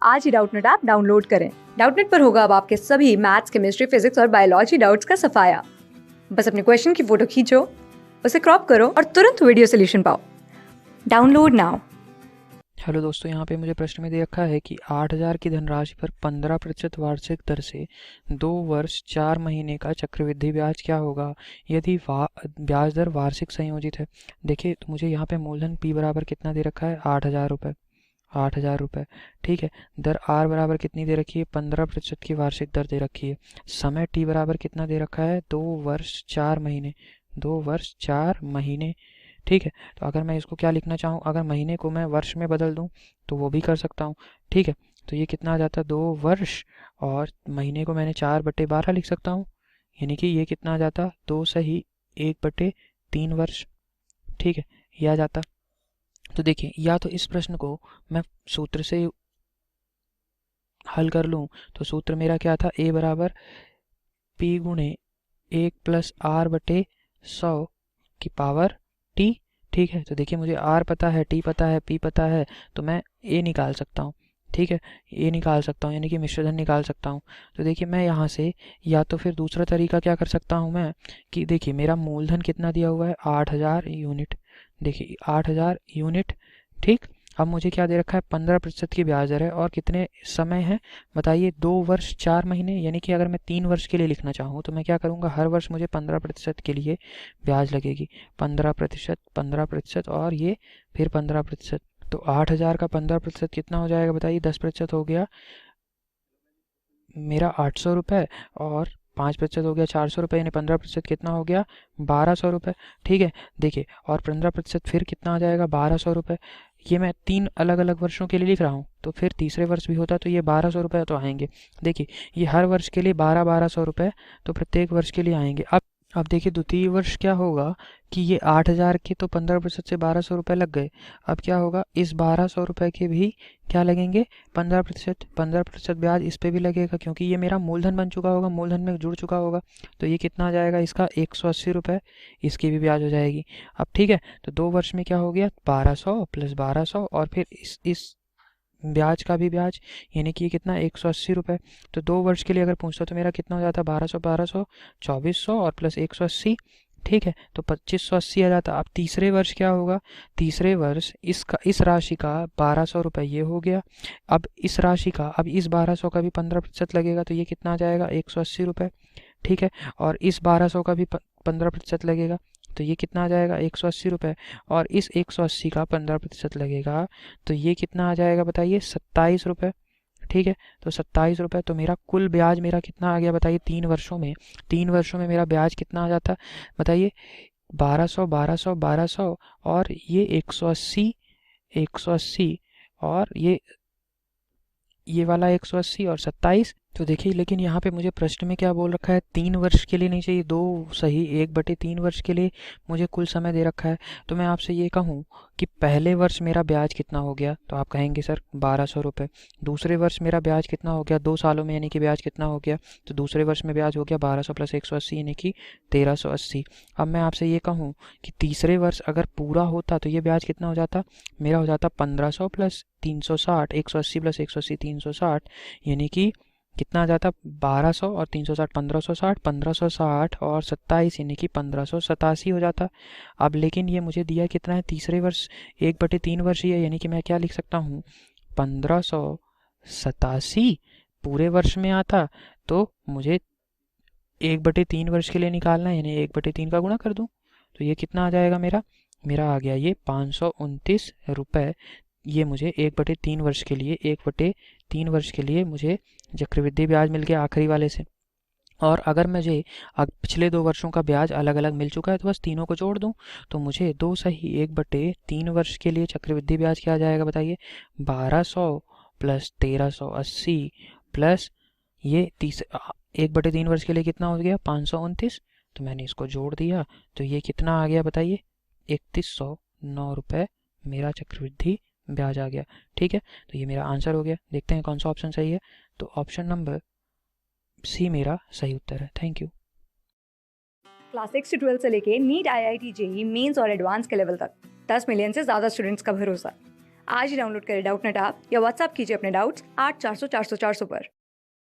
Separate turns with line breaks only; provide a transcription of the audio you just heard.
आज ही Doubtnut app download करें। Doubtnut पर होगा अब आपके सभी मैथ्स, केमिस्ट्री, फिजिक्स और बायोलॉजी डाउट्स का सफाया। बस अपने क्वेश्चन की फोटो खींचो, उसे क्रॉप करो और तुरंत वीडियो सोल्यूशन पाओ। Download now.
हेलो दोस्तों, यहाँ पे मुझे प्रश्न में दे रखा है कि 8,000 की धनराशि पर 15% वार्षिक दर से 2 वर्ष 4 महीने का चक्रवृद्धि ब्याज क्या होगा यदि ब्याज दर वार्षिक संयोजित है। देखिए, तो मुझे यहाँ पे मूलधन P बराबर कितना दे रखा है, 8,000 रुपये। 8,000 रुपये, ठीक है। दर R बराबर कितनी दे रखी है, 15% की वार्षिक दर दे रखी है। समय T बराबर कितना दे रखा है, 2 वर्ष 4 महीने। 2 वर्ष 4 महीने, ठीक है। तो अगर मैं इसको क्या लिखना चाहूँ, अगर महीने को मैं वर्ष में बदल दूँ तो वो भी कर सकता हूँ, ठीक है। तो ये कितना आ जाता है, 2 वर्ष, और महीने को मैंने 4/12 लिख सकता हूँ, यानी कि ये कितना आ जाता, 2 सही 1/3 वर्ष, ठीक है, ये आ जाता। तो देखिए, या तो इस प्रश्न को मैं सूत्र से हल कर लूँ, तो सूत्र मेरा क्या था, A बराबर P गुणे 1+R/100 की पावर T, ठीक है। तो देखिए, मुझे R पता है, T पता है, P पता है, तो मैं A निकाल सकता हूँ, ठीक है। A निकाल सकता हूँ, यानी कि मिश्रधन निकाल सकता हूँ। तो देखिए, मैं यहाँ से या तो फिर दूसरा तरीका क्या कर सकता हूँ मैं, कि देखिए मेरा मूलधन कितना दिया हुआ है, 8,000 यूनिट। देखिए 8,000 यूनिट, ठीक। अब मुझे क्या दे रखा है, 15% की ब्याज दर है, और कितने समय है बताइए, 2 वर्ष 4 महीने। यानी कि अगर मैं 3 वर्ष के लिए लिखना चाहूँ तो मैं क्या करूँगा, हर वर्ष मुझे 15% के लिए ब्याज लगेगी। 15%, 15% और ये फिर 15%। तो 8,000 का 15% कितना हो जाएगा बताइए, 10% हो गया मेरा 800 रुपये, और 5% हो गया 400 रुपये, यानी 15% कितना हो गया, 1,200 रुपये, ठीक है। देखिए, और 15% फिर कितना आ जाएगा, 1,200 रुपये। ये मैं 3 अलग अलग वर्षों के लिए लिख रहा हूँ, तो फिर तीसरे वर्ष भी होता तो ये 1,200 रुपये तो आएंगे। देखिए, ये हर वर्ष के लिए 1,200 रुपये, तो प्रत्येक वर्ष के लिए आएंगे। अब देखिए, द्वितीय वर्ष क्या होगा कि ये 8,000 के तो 15% से 1,200 रुपये लग गए। अब क्या होगा, इस 1,200 रुपये के भी क्या लगेंगे, 15%। 15% ब्याज इस पे भी लगेगा, क्योंकि ये मेरा मूलधन बन चुका होगा, मूलधन में जुड़ चुका होगा। तो ये कितना आ जाएगा, इसका 180 रुपये, इसकी भी ब्याज हो जाएगी। अब ठीक है, तो 2 वर्ष में क्या हो गया, 1,200 + 1,200, और फिर इस ब्याज का भी ब्याज, यानी कि ये कितना, 180 रुपये। तो 2 वर्ष के लिए अगर पूछता तो मेरा कितना हो जाता, 1,200 1,200 2,400 और प्लस 180, ठीक है। तो 2,580 आ जाता। अब तीसरे वर्ष क्या होगा, तीसरे वर्ष इस राशि का 1,200 रुपये ये हो गया। अब इस राशि का, अब इस 1,200 का भी 15% लगेगा, तो ये कितना आ जाएगा, 180 रुपये, ठीक है। और इस 1,200 का भी 15% लगेगा, तो ये कितना आ जाएगा, 180 रुपये। और इस 180 का 15% लगेगा, तो ये कितना आ जाएगा बताइए, 27 रुपये, ठीक है। तो 27 रुपये, तो मेरा कुल ब्याज मेरा कितना आ गया बताइए, 3 वर्षों में। 3 वर्षों में मेरा ब्याज कितना आ जाता बताइए, 1,200 1,200 1,200, और ये 180, 180, और ये वाला 180 और 27। तो देखिए, लेकिन यहाँ पे मुझे प्रश्न में क्या बोल रखा है, 3 वर्ष के लिए नहीं चाहिए, 2 सही 1/3 वर्ष के लिए मुझे कुल समय दे रखा है। तो मैं आपसे ये कहूँ कि पहले वर्ष मेरा ब्याज कितना हो गया, तो आप कहेंगे सर 1,200 रुपये। दूसरे वर्ष मेरा ब्याज कितना हो गया, 2 सालों में, यानी कि ब्याज कितना हो गया, तो दूसरे वर्ष में ब्याज हो गया 1,200 + 180, यानी कि 1,380। अब मैं आपसे ये कहूँ कि तीसरे वर्ष अगर पूरा होता तो ये ब्याज कितना हो जाता, मेरा हो जाता 1,500 + 360, 180 + 180 360, यानी कि कितना आ जाता, 1,200 और 360 1,560, 1,560 और 27, यानी कि 1,587 हो जाता। अब लेकिन ये मुझे दिया कितना है, तीसरे वर्ष 1/3 वर्ष ही है, यानी कि मैं क्या लिख सकता हूँ, 1,587 पूरे वर्ष में आता। तो मुझे 1/3 वर्ष के लिए निकालना है, यानी 1/3 का गुणा कर दूँ, तो ये कितना आ जाएगा मेरा, मेरा आ गया ये 529 रुपये। ये मुझे 1/3 वर्ष के लिए, 1/3 वर्ष के लिए मुझे चक्रवृद्धि ब्याज मिल गया आखिरी वाले से। और अगर मुझे पिछले 2 वर्षों का ब्याज अलग अलग मिल चुका है, तो बस तीनों को जोड़ दूं, तो मुझे 2 सही 1/3 वर्ष के लिए चक्रवृद्धि ब्याज क्या आ जाएगा बताइए, 1,200 + 1,380 प्लस ये 1/3 वर्ष के लिए कितना हो गया, 529। तो मैंने इसको जोड़ दिया, तो ये कितना आ गया बताइए, 3,109 रुपये मेरा चक्रवृद्धि ब्याज आ गया, ठीक है। तो ये मेरा आंसर हो गया। देखते हैं कौन सा ऑप्शन सही है। तो ऑप्शन नंबर सी मेरा सही उत्तर है। Thank you.
क्लास 6 से 12 से लेके नीट, IIT, JEE मेंस और एडवांस के लेवल तक 10 मिलियन से ज्यादा स्टूडेंट्स का भरोसा। आज ही डाउनलोड करें डाउटनेट ऐप या व्हाट्सएप कीजिए अपने डाउट्स 8400 400 400 पर।